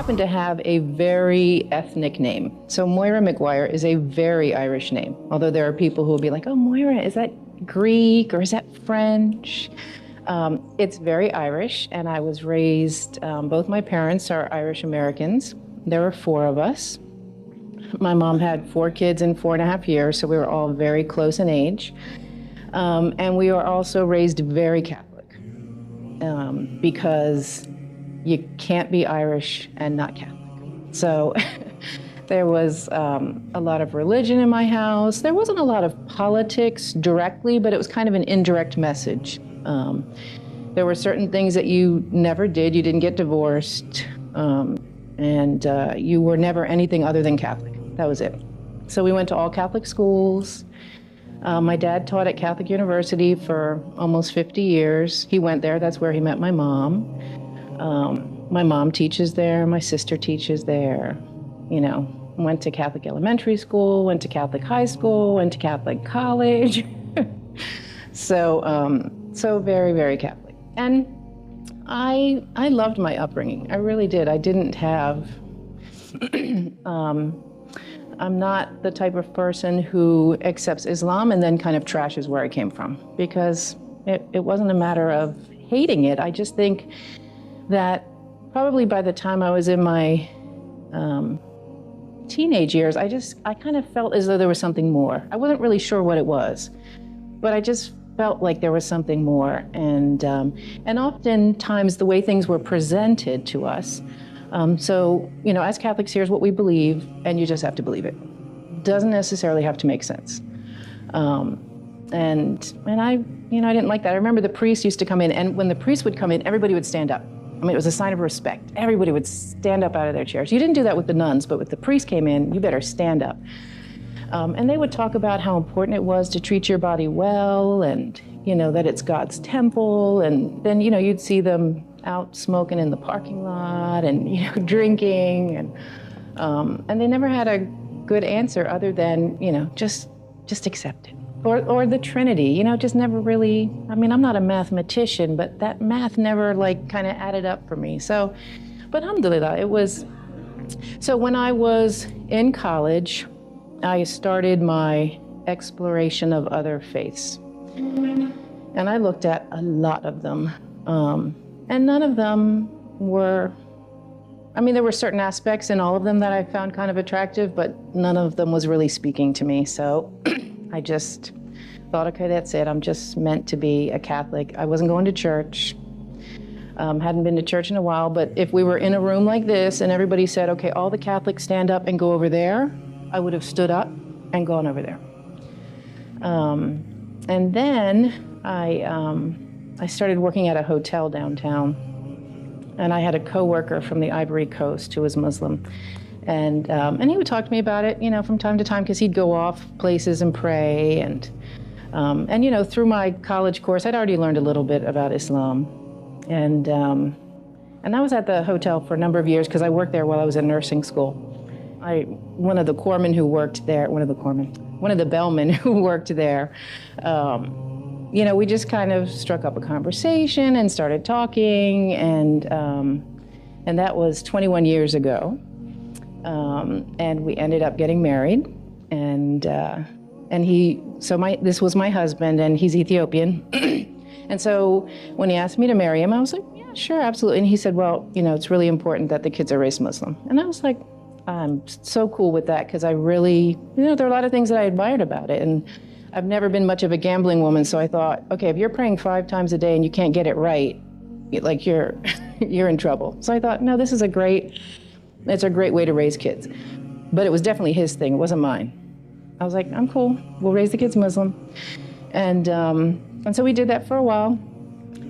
happen to have a very ethnic name. So Moira Maguire is a very Irish name, although there are people who will be like, oh, Moira, is that Greek or is that French? It's very Irish, and I was raised, both my parents are Irish Americans. There were 4 of us. My mom had 4 kids in 4.5 years, so we were all very close in age. And we were also raised very Catholic, because you can't be Irish and not Catholic. So there was a lot of religion in my house. There wasn't a lot of politics directly, but it was kind of an indirect message. There were certain things that you never did. You didn't get divorced, and you were never anything other than Catholic. That was it. So we went to all Catholic schools. My dad taught at Catholic University for almost 50 years. He went there. That's where he met my mom. My mom teaches there. My sister teaches there. You know, went to Catholic elementary school, went to Catholic high school, went to Catholic college. So very, very Catholic. And I loved my upbringing. I really did. I didn't have, I'm not the type of person who accepts Islam and then kind of trashes where I came from, because it wasn't a matter of hating it. I just think that probably by the time I was in my teenage years, I kind of felt as though there was something more. I wasn't really sure what it was, but I just felt like there was something more. And oftentimes the way things were presented to us. So, you know, as Catholics, here's what we believe, and you just have to believe it. Doesn't necessarily have to make sense. And I didn't like that. I remember the priest used to come in, and when the priest would come in, everybody would stand up. I mean, it was a sign of respect. Everybody would stand up out of their chairs. You didn't do that with the nuns, but with the priest came in, you better stand up. And they would talk about how important it was to treat your body well, and, you know, that it's God's temple. And then, you know, you'd see them out smoking in the parking lot and, you know, drinking. And they never had a good answer other than, you know, just accept it. Or the Trinity, you know, just never really, I mean, I'm not a mathematician, but that math never like kind of added up for me. So, but alhamdulillah, it was, so when I was in college, I started my exploration of other faiths. And I looked at a lot of them. And none of them were, I mean, there were certain aspects in all of them that I found kind of attractive, but none of them was really speaking to me. So I just thought, okay, that's it. I'm just meant to be a Catholic. I wasn't going to church. Hadn't been to church in a while, but if we were in a room like this and everybody said, okay, all the Catholics stand up and go over there, I would have stood up and gone over there. And then I started working at a hotel downtown, and I had a coworker from the Ivory Coast who was Muslim. And he would talk to me about it, you know, from time to time, because he'd go off places and pray. And you know, through my college course, I'd already learned a little bit about Islam. And I was at the hotel for a number of years because I worked there while I was in nursing school. One of the bellmen who worked there, you know, we just kind of struck up a conversation and started talking. And that was 21 years ago. And we ended up getting married, and this was my husband, and he's Ethiopian. And so when he asked me to marry him, I was like, yeah, sure, absolutely. And he said, well, you know, it's really important that the kids are raised Muslim. And I was like, I'm so cool with that, because I really, you know, there are a lot of things that I admired about it. And I've never been much of a gambling woman, so I thought, okay, if you're praying 5 times a day and you can't get it right, like you're in trouble. So I thought, no, it's a great way to raise kids. But it was definitely his thing, it wasn't mine. I was like, I'm cool, we'll raise the kids Muslim. And so we did that for a while.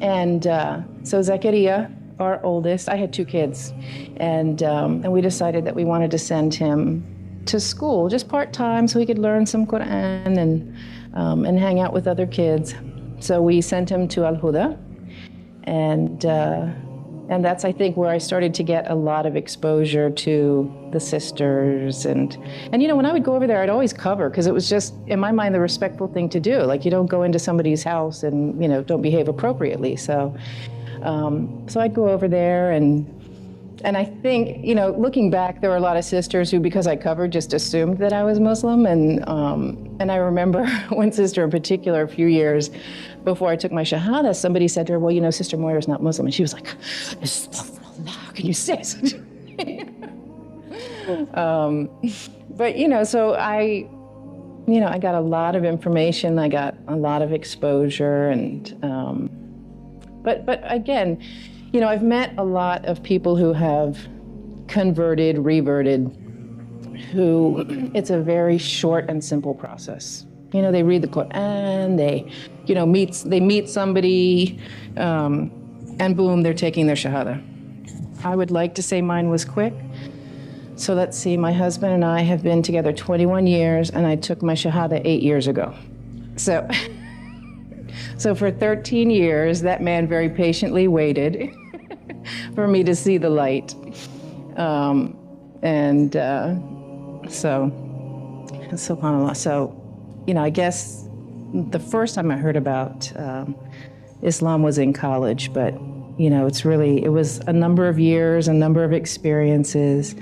And so Zakaria, our oldest, I had 2 kids, and we decided that we wanted to send him to school, just part-time, so he could learn some Quran and hang out with other kids. So we sent him to Al-Huda, and that's, I think, where I started to get a lot of exposure to the sisters. And you know, when I would go over there, I'd always cover, because it was just, in my mind, the respectful thing to do. Like, you don't go into somebody's house and, you know, don't behave appropriately. So I'd go over there, and And I think, looking back, there were a lot of sisters who, because I covered, just assumed that I was Muslim. And I remember one sister in particular, a few years before I took my Shahada, somebody said to her, well, Sister Moira's not Muslim. And she was like, how can you say such a thing? But, so I got a lot of information. I got a lot of exposure. And, but again, I've met a lot of people who have converted, reverted, who it's a very short and simple process. They read the Quran, they meet somebody, and boom, they're taking their Shahada. I would like to say mine was quick. So let's see, my husband and I have been together 21 years, and I took my Shahada 8 years ago. So for 13 years, that man very patiently waited for me to see the light. So, subhanAllah. So, I guess the first time I heard about Islam was in college, but, it was a number of years, a number of experiences.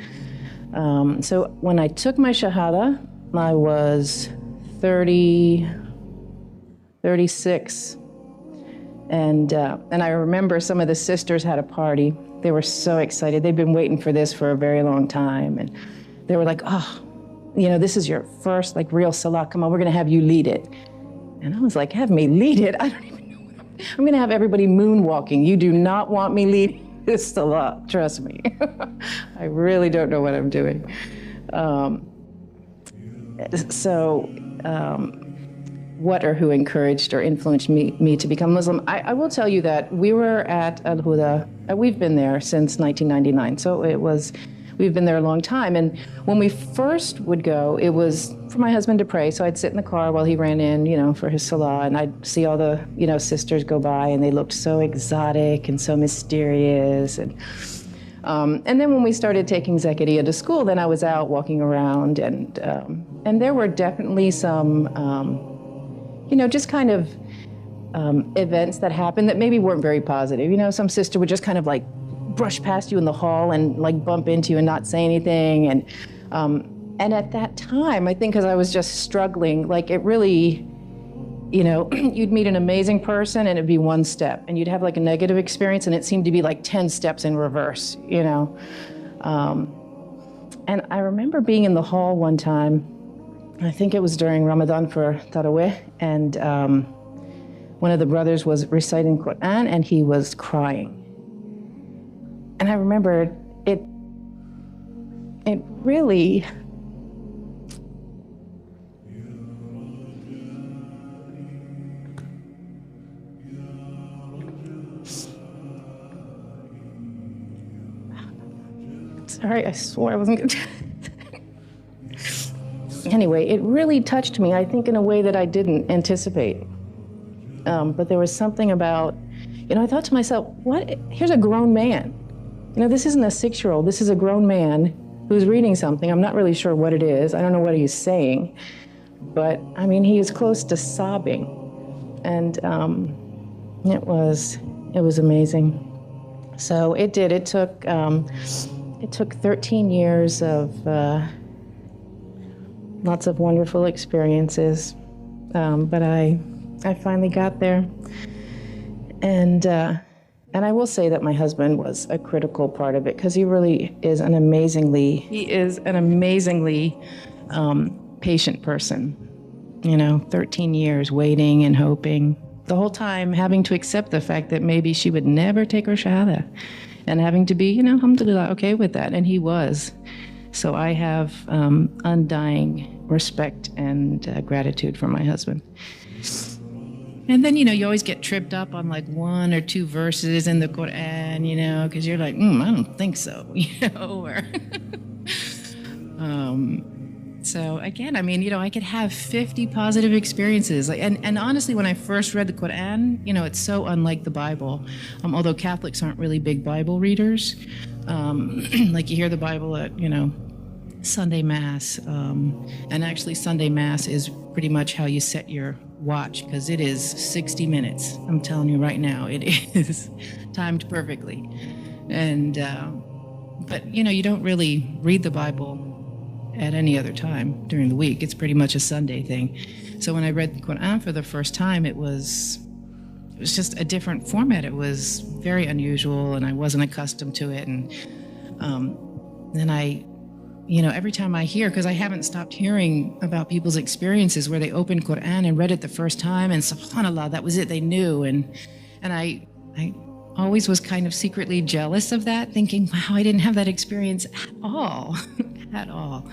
So when I took my Shahada, I was 36. And I remember some of the sisters had a party. They were so excited. They'd been waiting for this for a very long time. And they were like, this is your first real salah. Come on, we're going to have you lead it. And I was like, have me lead it? I don't even know what I'm going to have everybody moonwalking. You do not want me leading this salah. Trust me. I really don't know what I'm doing. What or who encouraged or influenced me to become Muslim? I will tell you that we were at Al Huda. We've been there since 1999, so we've been there a long time. And when we first would go, it was for my husband to pray. So I'd sit in the car while he ran in, for his salah, and I'd see all the, sisters go by, and they looked so exotic and so mysterious. And then when we started taking Zakaria to school, then I was out walking around, and there were definitely some, just kind of events that happened that maybe weren't very positive. Some sister would just kind of brush past you in the hall and bump into you and not say anything. And at that time, I think because I was just struggling, it really, you'd meet an amazing person and it'd be one step, and you'd have a negative experience and it seemed to be 10 steps in reverse, And I remember being in the hall one time, I think it was during Ramadan for Tarawih, and one of the brothers was reciting Quran and he was crying. And I remember it really, sorry, I swore I wasn't going to. Anyway, it really touched me, I think, in a way that I didn't anticipate. But there was something about, I thought to myself, here's a grown man. This isn't a 6-year-old, this is a grown man who's reading something. I'm not really sure what it is. I don't know what he's saying. But, he is close to sobbing. And it was amazing. So it did. It took 13 years of lots of wonderful experiences. But I finally got there. And I will say that my husband was a critical part of it, because he really is an amazingly patient person. 13 years waiting and hoping, the whole time having to accept the fact that maybe she would never take her Shahada, and having to be, alhamdulillah, okay with that. And he was. So I have undying respect and gratitude for my husband. And then, you always get tripped up on 1 or 2 verses in the Quran, because you're like, I don't think so, or so again, I could have 50 positive experiences. And honestly, when I first read the Quran, it's so unlike the Bible. Although Catholics aren't really big Bible readers. You hear the Bible at, Sunday Mass. And actually Sunday Mass is pretty much how you set your watch, because it is 60 minutes. I'm telling you right now, it is timed perfectly. And But, you don't really read the Bible at any other time during the week. It's pretty much a Sunday thing. So when I read the Quran for the first time, it was just a different format. It was very unusual, and I wasn't accustomed to it. And then every time I hear, because I haven't stopped hearing about people's experiences where they opened Quran and read it the first time, and subhanAllah, that was it, they knew. And I always was kind of secretly jealous of that, thinking, wow, I didn't have that experience at all, at all.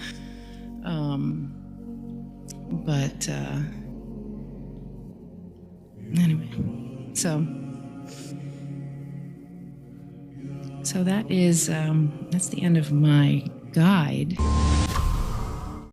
Anyway, so that is, that's the end of my guide.